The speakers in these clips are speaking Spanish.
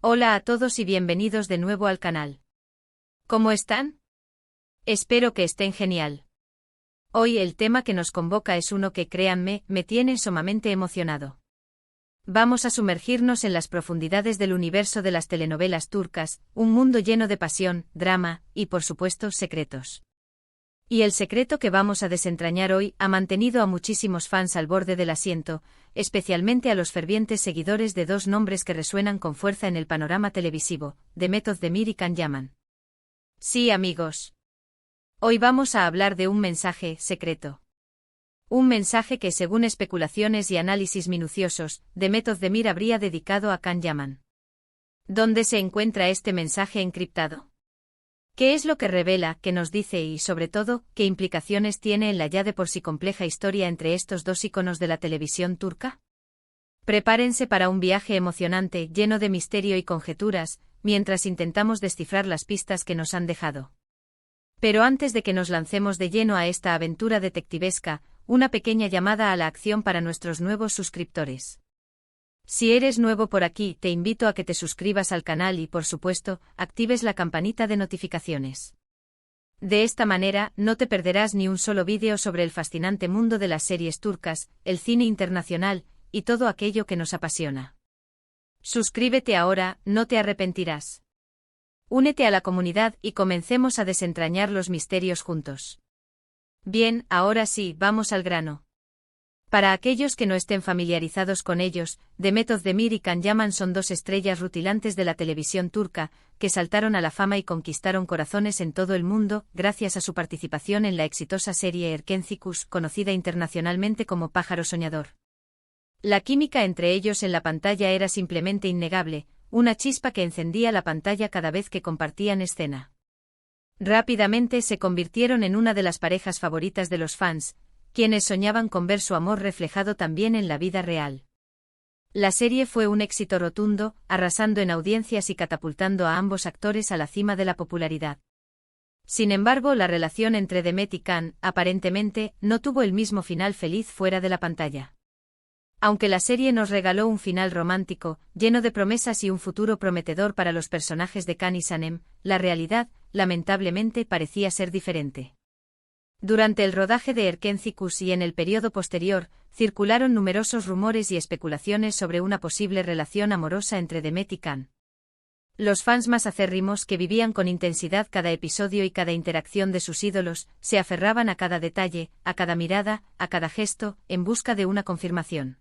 Hola a todos y bienvenidos de nuevo al canal. ¿Cómo están? Espero que estén genial. Hoy el tema que nos convoca es uno que, créanme, me tiene sumamente emocionado. Vamos a sumergirnos en las profundidades del universo de las telenovelas turcas, un mundo lleno de pasión, drama y, por supuesto, secretos. Y el secreto que vamos a desentrañar hoy ha mantenido a muchísimos fans al borde del asiento, especialmente a los fervientes seguidores de dos nombres que resuenan con fuerza en el panorama televisivo, Demet Özdemir y Can Yaman. Sí, amigos. Hoy vamos a hablar de un mensaje secreto. Un mensaje que, según especulaciones y análisis minuciosos, Demet Özdemir habría dedicado a Can Yaman. ¿Dónde se encuentra este mensaje encriptado? ¿Qué es lo que revela, qué nos dice y, sobre todo, qué implicaciones tiene en la ya de por sí compleja historia entre estos dos íconos de la televisión turca? Prepárense para un viaje emocionante, lleno de misterio y conjeturas, mientras intentamos descifrar las pistas que nos han dejado. Pero antes de que nos lancemos de lleno a esta aventura detectivesca, una pequeña llamada a la acción para nuestros nuevos suscriptores. Si eres nuevo por aquí, te invito a que te suscribas al canal y, por supuesto, actives la campanita de notificaciones. De esta manera, no te perderás ni un solo vídeo sobre el fascinante mundo de las series turcas, el cine internacional, y todo aquello que nos apasiona. Suscríbete ahora, no te arrepentirás. Únete a la comunidad y comencemos a desentrañar los misterios juntos. Bien, ahora sí, vamos al grano. Para aquellos que no estén familiarizados con ellos, Demet Özdemir y Can Yaman son dos estrellas rutilantes de la televisión turca, que saltaron a la fama y conquistaron corazones en todo el mundo, gracias a su participación en la exitosa serie Erkencikus, conocida internacionalmente como Pájaro Soñador. La química entre ellos en la pantalla era simplemente innegable, una chispa que encendía la pantalla cada vez que compartían escena. Rápidamente se convirtieron en una de las parejas favoritas de los fans, quienes soñaban con ver su amor reflejado también en la vida real. La serie fue un éxito rotundo, arrasando en audiencias y catapultando a ambos actores a la cima de la popularidad. Sin embargo, la relación entre Demet y Can, aparentemente, no tuvo el mismo final feliz fuera de la pantalla. Aunque la serie nos regaló un final romántico, lleno de promesas y un futuro prometedor para los personajes de Can y Sanem, la realidad, lamentablemente, parecía ser diferente. Durante el rodaje de Erkencikus y en el periodo posterior, circularon numerosos rumores y especulaciones sobre una posible relación amorosa entre Demet y Can. Los fans más acérrimos, que vivían con intensidad cada episodio y cada interacción de sus ídolos, se aferraban a cada detalle, a cada mirada, a cada gesto, en busca de una confirmación.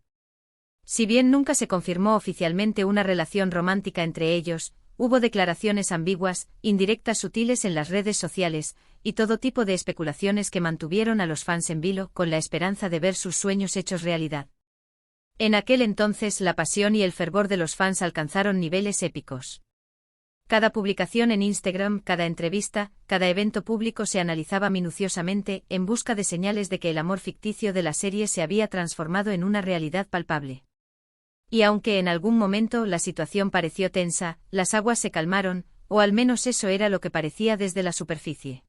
Si bien nunca se confirmó oficialmente una relación romántica entre ellos, hubo declaraciones ambiguas, indirectas sutiles en las redes sociales, y todo tipo de especulaciones que mantuvieron a los fans en vilo con la esperanza de ver sus sueños hechos realidad. En aquel entonces la pasión y el fervor de los fans alcanzaron niveles épicos. Cada publicación en Instagram, cada entrevista, cada evento público se analizaba minuciosamente en busca de señales de que el amor ficticio de la serie se había transformado en una realidad palpable. Y aunque en algún momento la situación pareció tensa, las aguas se calmaron, o al menos eso era lo que parecía desde la superficie.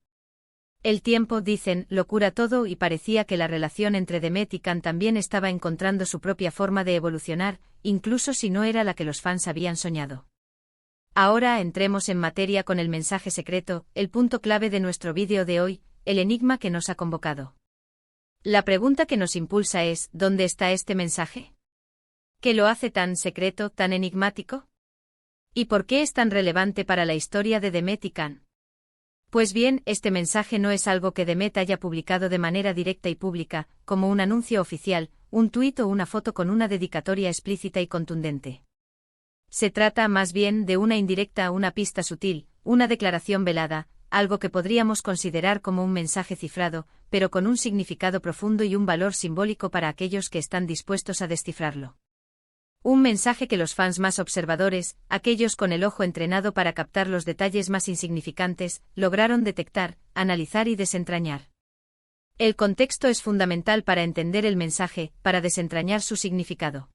El tiempo, dicen, lo cura todo y parecía que la relación entre Demet y Can también estaba encontrando su propia forma de evolucionar, incluso si no era la que los fans habían soñado. Ahora entremos en materia con el mensaje secreto, el punto clave de nuestro vídeo de hoy, el enigma que nos ha convocado. La pregunta que nos impulsa es, ¿dónde está este mensaje? ¿Qué lo hace tan secreto, tan enigmático? ¿Y por qué es tan relevante para la historia de Demet y Can? Pues bien, este mensaje no es algo que Demet haya publicado de manera directa y pública, como un anuncio oficial, un tuit o una foto con una dedicatoria explícita y contundente. Se trata más bien de una indirecta, una pista sutil, una declaración velada, algo que podríamos considerar como un mensaje cifrado, pero con un significado profundo y un valor simbólico para aquellos que están dispuestos a descifrarlo. Un mensaje que los fans más observadores, aquellos con el ojo entrenado para captar los detalles más insignificantes, lograron detectar, analizar y desentrañar. El contexto es fundamental para entender el mensaje, para desentrañar su significado.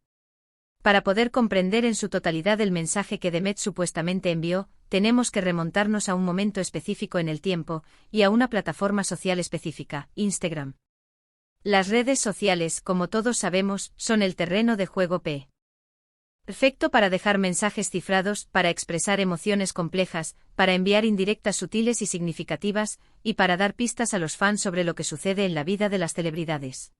Para poder comprender en su totalidad el mensaje que Demet supuestamente envió, tenemos que remontarnos a un momento específico en el tiempo, y a una plataforma social específica, Instagram. Las redes sociales, como todos sabemos, son el terreno de juego P. Perfecto para dejar mensajes cifrados, para expresar emociones complejas, para enviar indirectas sutiles y significativas, y para dar pistas a los fans sobre lo que sucede en la vida de las celebridades.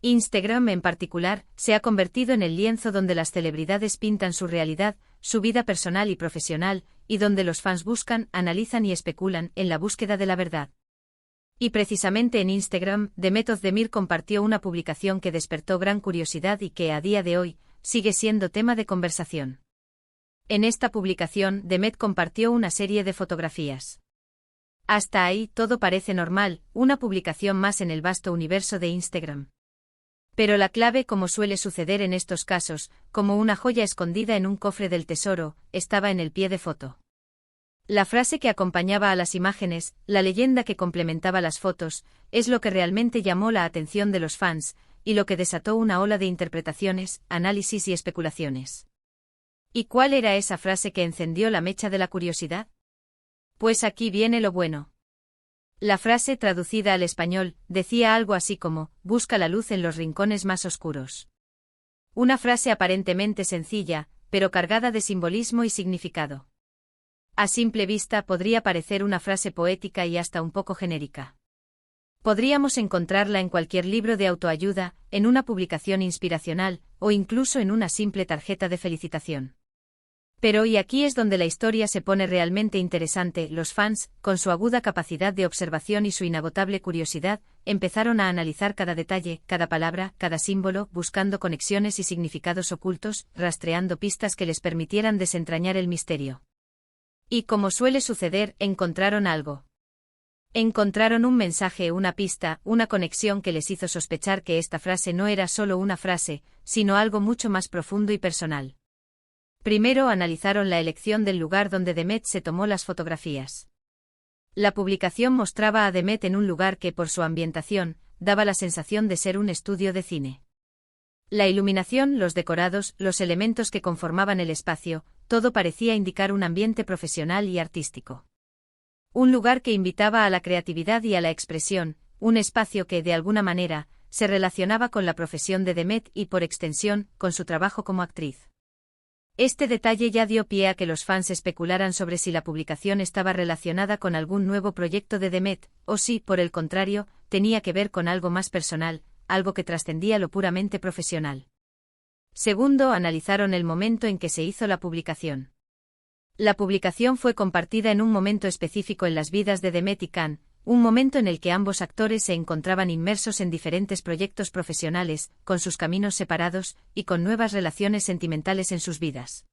Instagram, en particular, se ha convertido en el lienzo donde las celebridades pintan su realidad, su vida personal y profesional, y donde los fans buscan, analizan y especulan en la búsqueda de la verdad. Y precisamente en Instagram, Demet Özdemir compartió una publicación que despertó gran curiosidad y que, a día de hoy, sigue siendo tema de conversación. En esta publicación, Demet compartió una serie de fotografías. Hasta ahí, todo parece normal, una publicación más en el vasto universo de Instagram. Pero la clave, como suele suceder en estos casos, como una joya escondida en un cofre del tesoro, estaba en el pie de foto. La frase que acompañaba a las imágenes, la leyenda que complementaba las fotos, es lo que realmente llamó la atención de los fans, y lo que desató una ola de interpretaciones, análisis y especulaciones. ¿Y cuál era esa frase que encendió la mecha de la curiosidad? Pues aquí viene lo bueno. La frase, traducida al español, decía algo así como, busca la luz en los rincones más oscuros. Una frase aparentemente sencilla, pero cargada de simbolismo y significado. A simple vista podría parecer una frase poética y hasta un poco genérica. Podríamos encontrarla en cualquier libro de autoayuda, en una publicación inspiracional, o incluso en una simple tarjeta de felicitación. Pero y aquí es donde la historia se pone realmente interesante. Los fans, con su aguda capacidad de observación y su inagotable curiosidad, empezaron a analizar cada detalle, cada palabra, cada símbolo, buscando conexiones y significados ocultos, rastreando pistas que les permitieran desentrañar el misterio. Y como suele suceder, encontraron algo. Encontraron un mensaje, una pista, una conexión que les hizo sospechar que esta frase no era solo una frase, sino algo mucho más profundo y personal. Primero analizaron la elección del lugar donde Demet se tomó las fotografías. La publicación mostraba a Demet en un lugar que, por su ambientación, daba la sensación de ser un estudio de cine. La iluminación, los decorados, los elementos que conformaban el espacio, todo parecía indicar un ambiente profesional y artístico. Un lugar que invitaba a la creatividad y a la expresión, un espacio que, de alguna manera, se relacionaba con la profesión de Demet y, por extensión, con su trabajo como actriz. Este detalle ya dio pie a que los fans especularan sobre si la publicación estaba relacionada con algún nuevo proyecto de Demet, o si, por el contrario, tenía que ver con algo más personal, algo que trascendía lo puramente profesional. Segundo, analizaron el momento en que se hizo la publicación. La publicación fue compartida en un momento específico en las vidas de Demet y Can, un momento en el que ambos actores se encontraban inmersos en diferentes proyectos profesionales, con sus caminos separados, y con nuevas relaciones sentimentales en sus vidas.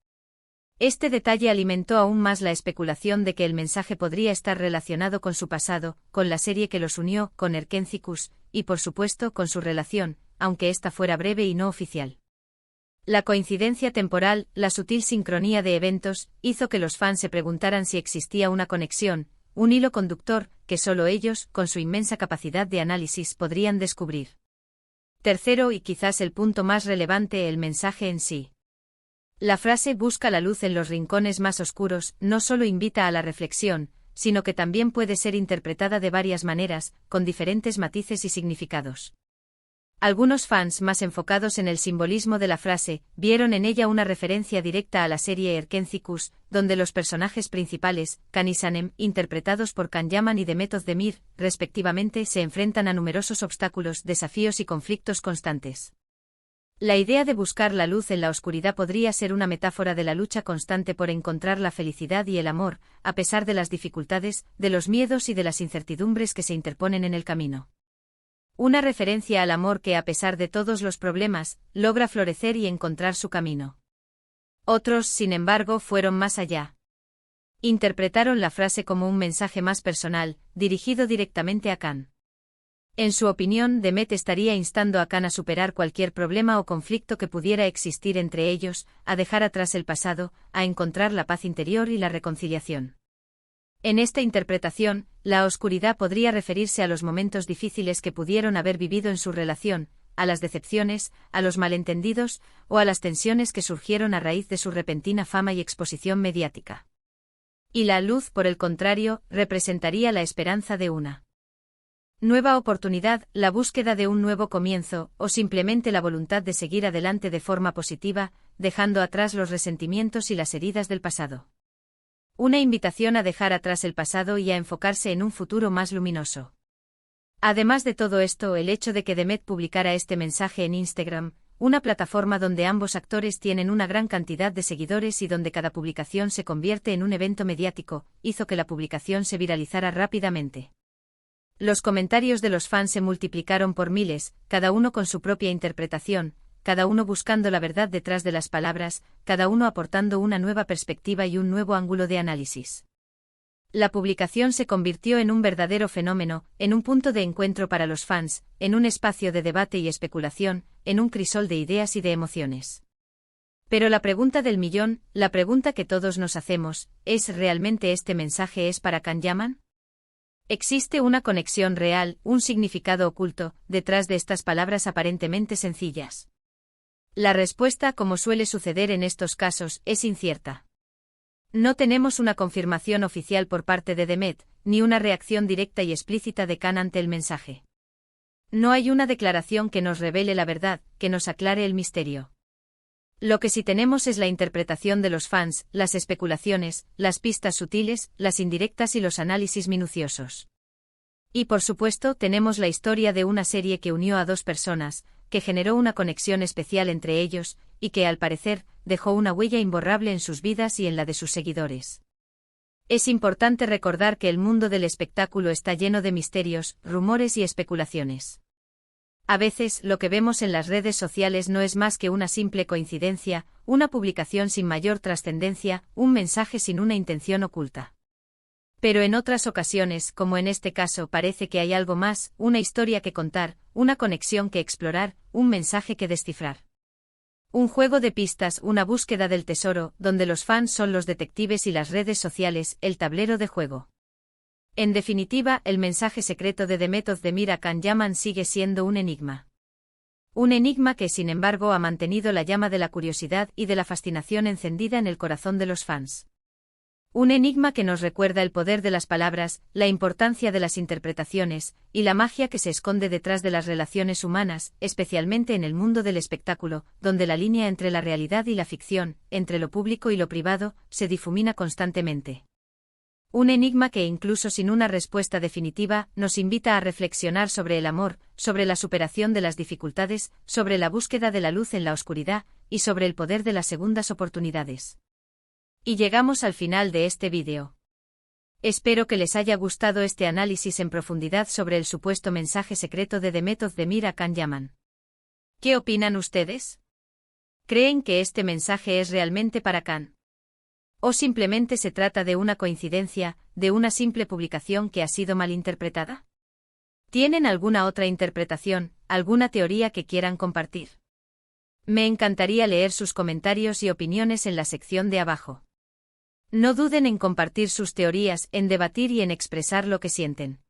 Este detalle alimentó aún más la especulación de que el mensaje podría estar relacionado con su pasado, con la serie que los unió, con Erkencikus, y por supuesto con su relación, aunque ésta fuera breve y no oficial. La coincidencia temporal, la sutil sincronía de eventos, hizo que los fans se preguntaran si existía una conexión, un hilo conductor, que solo ellos, con su inmensa capacidad de análisis, podrían descubrir. Tercero, y quizás el punto más relevante, el mensaje en sí. La frase busca la luz en los rincones más oscuros no solo invita a la reflexión, sino que también puede ser interpretada de varias maneras, con diferentes matices y significados. Algunos fans más enfocados en el simbolismo de la frase, vieron en ella una referencia directa a la serie Erkencikus, donde los personajes principales, Can y Sanem, interpretados por Can Yaman y Demet Özdemir, respectivamente, se enfrentan a numerosos obstáculos, desafíos y conflictos constantes. La idea de buscar la luz en la oscuridad podría ser una metáfora de la lucha constante por encontrar la felicidad y el amor, a pesar de las dificultades, de los miedos y de las incertidumbres que se interponen en el camino. Una referencia al amor que, a pesar de todos los problemas, logra florecer y encontrar su camino. Otros, sin embargo, fueron más allá. Interpretaron la frase como un mensaje más personal, dirigido directamente a Can. En su opinión, Demet estaría instando a Can a superar cualquier problema o conflicto que pudiera existir entre ellos, a dejar atrás el pasado, a encontrar la paz interior y la reconciliación. En esta interpretación, la oscuridad podría referirse a los momentos difíciles que pudieron haber vivido en su relación, a las decepciones, a los malentendidos, o a las tensiones que surgieron a raíz de su repentina fama y exposición mediática. Y la luz, por el contrario, representaría la esperanza de una Nueva oportunidad, la búsqueda de un nuevo comienzo, o simplemente la voluntad de seguir adelante de forma positiva, dejando atrás los resentimientos y las heridas del pasado. Una invitación a dejar atrás el pasado y a enfocarse en un futuro más luminoso. Además de todo esto, el hecho de que Demet publicara este mensaje en Instagram, una plataforma donde ambos actores tienen una gran cantidad de seguidores y donde cada publicación se convierte en un evento mediático, hizo que la publicación se viralizara rápidamente. Los comentarios de los fans se multiplicaron por miles, cada uno con su propia interpretación, cada uno buscando la verdad detrás de las palabras, cada uno aportando una nueva perspectiva y un nuevo ángulo de análisis. La publicación se convirtió en un verdadero fenómeno, en un punto de encuentro para los fans, en un espacio de debate y especulación, en un crisol de ideas y de emociones. Pero la pregunta del millón, la pregunta que todos nos hacemos, ¿es realmente este mensaje es para Can Yaman? ¿Existe una conexión real, un significado oculto, detrás de estas palabras aparentemente sencillas? La respuesta, como suele suceder en estos casos, es incierta. No tenemos una confirmación oficial por parte de Demet, ni una reacción directa y explícita de Can ante el mensaje. No hay una declaración que nos revele la verdad, que nos aclare el misterio. Lo que sí tenemos es la interpretación de los fans, las especulaciones, las pistas sutiles, las indirectas y los análisis minuciosos. Y por supuesto tenemos la historia de una serie que unió a dos personas, que generó una conexión especial entre ellos, y que al parecer, dejó una huella imborrable en sus vidas y en la de sus seguidores. Es importante recordar que el mundo del espectáculo está lleno de misterios, rumores y especulaciones. A veces, lo que vemos en las redes sociales no es más que una simple coincidencia, una publicación sin mayor trascendencia, un mensaje sin una intención oculta. Pero en otras ocasiones, como en este caso, parece que hay algo más, una historia que contar, una conexión que explorar, un mensaje que descifrar. Un juego de pistas, una búsqueda del tesoro, donde los fans son los detectives y las redes sociales, el tablero de juego. En definitiva, el mensaje secreto de Demet Özdemir a Can Yaman sigue siendo un enigma. Un enigma que, sin embargo, ha mantenido la llama de la curiosidad y de la fascinación encendida en el corazón de los fans. Un enigma que nos recuerda el poder de las palabras, la importancia de las interpretaciones, y la magia que se esconde detrás de las relaciones humanas, especialmente en el mundo del espectáculo, donde la línea entre la realidad y la ficción, entre lo público y lo privado, se difumina constantemente. Un enigma que incluso sin una respuesta definitiva, nos invita a reflexionar sobre el amor, sobre la superación de las dificultades, sobre la búsqueda de la luz en la oscuridad, y sobre el poder de las segundas oportunidades. Y llegamos al final de este vídeo. Espero que les haya gustado este análisis en profundidad sobre el supuesto mensaje secreto de Demet Özdemir a Can Yaman. ¿Qué opinan ustedes? ¿Creen que este mensaje es realmente para Can? ¿O simplemente se trata de una coincidencia, de una simple publicación que ha sido malinterpretada? ¿Tienen alguna otra interpretación, alguna teoría que quieran compartir? Me encantaría leer sus comentarios y opiniones en la sección de abajo. No duden en compartir sus teorías, en debatir y en expresar lo que sienten.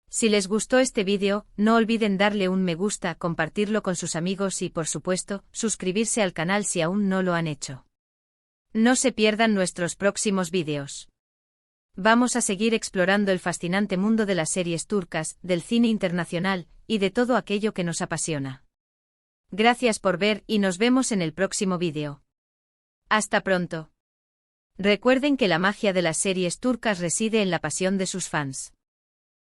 Si les gustó este vídeo, no olviden darle un me gusta, compartirlo con sus amigos y, por supuesto, suscribirse al canal si aún no lo han hecho. No se pierdan nuestros próximos vídeos. Vamos a seguir explorando el fascinante mundo de las series turcas, del cine internacional, y de todo aquello que nos apasiona. Gracias por ver y nos vemos en el próximo vídeo. Hasta pronto. Recuerden que la magia de las series turcas reside en la pasión de sus fans.